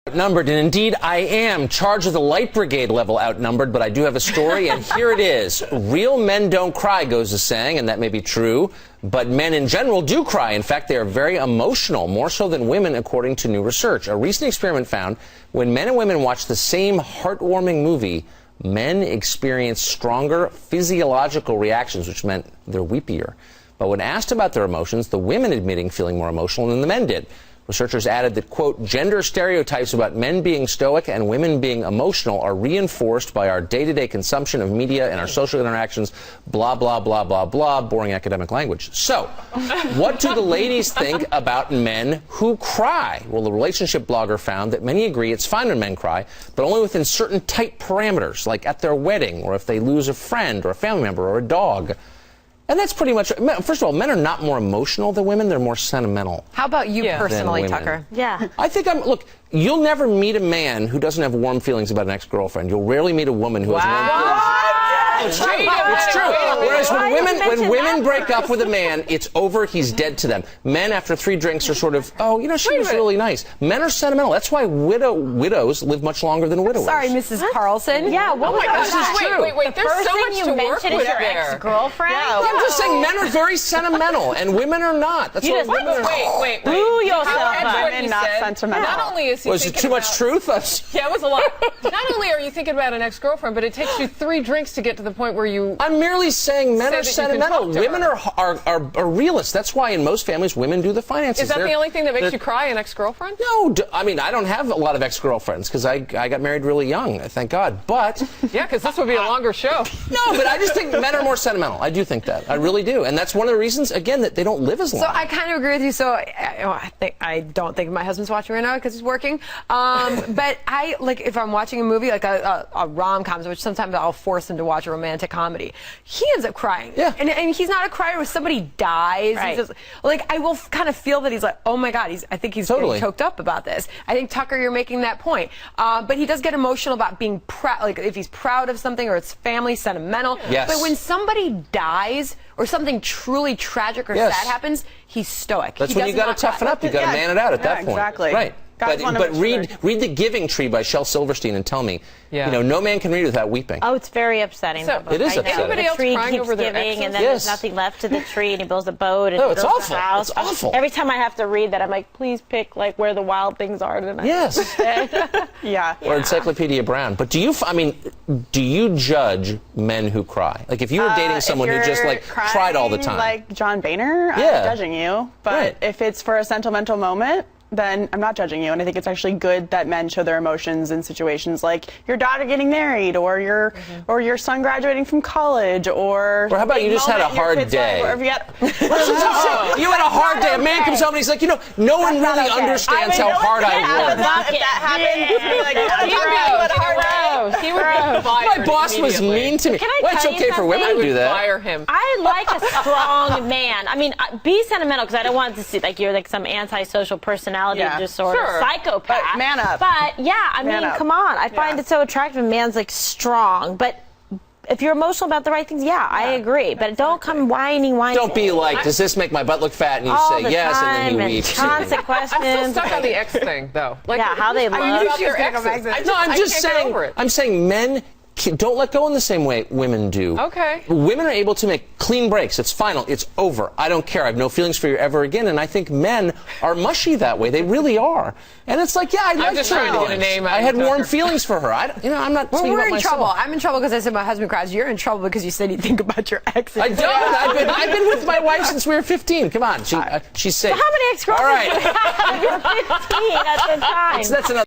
Outnumbered, and indeed I am. Charged with the Light Brigade level outnumbered, but I do have a story, and here it is. Real men don't cry, goes the saying, and that may be true, but men in general do cry. In fact, they are very emotional, more so than women, according to new research. A recent experiment found when men and women watch the same heartwarming movie, men experience stronger physiological reactions, which meant they're weepier. But when asked about their emotions, the women admitting feeling more emotional than the men did. Researchers added that, quote, gender stereotypes about men being stoic and women being emotional are reinforced by our day-to-day consumption of media and our social interactions, blah, blah, blah, blah, blah, boring academic language. So, what do the ladies think about men who cry? Well, the relationship blogger found that many agree it's fine when men cry, but only within certain tight parameters, like at their wedding, or if they lose a friend or a family member or a dog. And that's pretty much, first of all, men are not more emotional than women, they're more sentimental. How about you personally, Tucker? Yeah. I think look, you'll never meet a man who doesn't have warm feelings about an ex-girlfriend. You'll rarely meet a woman who has warm feelings. It's true. It's true. Whereas when women break up with a man, it's over. He's dead to them. Men, after 3 drinks, are sort of, oh, you know, she was really nice. Men are sentimental. That's why widows live much longer than widowers. Sorry, Mrs. Carlson. Yeah. What was that? Wait. There's so much to work with your there. ex-girlfriend. Yeah, I'm just saying men are very sentimental, and women are not. That's what women are. Wait. Blew yourself up. Women not sentimental. Not only is he Was it too much truth? Yeah, it was a lot. Not only are you thinking about an ex-girlfriend, but it takes you 3 drinks to get to the point where you. I'm merely saying men are sentimental. Women are realists. That's why in most families women do the finances. Is that the only thing that makes you cry, an ex-girlfriend? No, I mean, I don't have a lot of ex-girlfriends because I got married really young, thank God. But yeah, because this would be a longer show. No, but I just think men are more sentimental. I do think that. I really do, and that's one of the reasons, again, that they don't live as long. So I kind of agree with you. So I don't think my husband's watching right now because he's working. But I like if I'm watching a movie like a rom-com, which sometimes I'll force him to watch a romantic comedy. He ends up crying. Yeah. And he's not a crier when somebody dies. Right. Just, like, I will kind of feel that he's like, oh my God, I think he's getting choked up about this. I think, Tucker, you're making that point. But he does get emotional about being proud, like if he's proud of something or it's family, sentimental. Yes. But when somebody dies or something truly tragic or sad happens, he's stoic. That's when you got to toughen up. You got to man it out at that point. Exactly. Right. But read The Giving Tree by Shel Silverstein and tell me, you know, no man can read without weeping. Oh, it's very upsetting. So, it is upsetting. Everybody else the tree crying keeps over their giving, exes? and then there's nothing left to the tree, and he builds a boat, and No, he it's builds awful. a house. It's awful. Every time I have to read that, I'm like, please pick like where the wild things are tonight. Yes. Yeah. Or Encyclopedia Brown. But do you judge men who cry? Like if you were dating someone who just like cried all the time. Like John Boehner, I'm judging you. But if it's for a sentimental moment, then I'm not judging you. And I think it's actually good that men show their emotions in situations like your daughter getting married or your son graduating from college or how about you just had a hard day? Or if you had, you had a hard day. A man comes home and he's like, you know, no one really understands how hard I work. if that happens, like, He would be fired. My boss was mean to me. Well, it's tell you okay for women to do that. Fire him. I like a strong man. I mean, be sentimental because I don't want to see like you're like some antisocial personality disorder, psychopath. But man up. But yeah, I mean, come on. I find it so attractive. A man's like strong, but if you're emotional about the right things, I agree. But don't come whining. Don't be like, does this make my butt look fat? And you all say the yes, time, and then you weep. Constant questions. I'm still stuck on the ex thing, though. Like, how they love. I knew she was going to go back to that. No, I'm just saying. I'm saying men don't let go in the same way women do. Okay. Women are able to make clean breaks. It's final. It's over. I don't care. I have no feelings for you ever again. And I think men are mushy that way. They really are. And it's like, I like her. I had warm feelings for her. I'm not speaking about myself. We're in trouble. I'm in trouble because I said my husband cries. You're in trouble because you said you think about your ex. I don't. I've been with my wife since we were 15. Come on. She's safe. So how many ex-girlfriends All right. you were 15 at the time? That's another.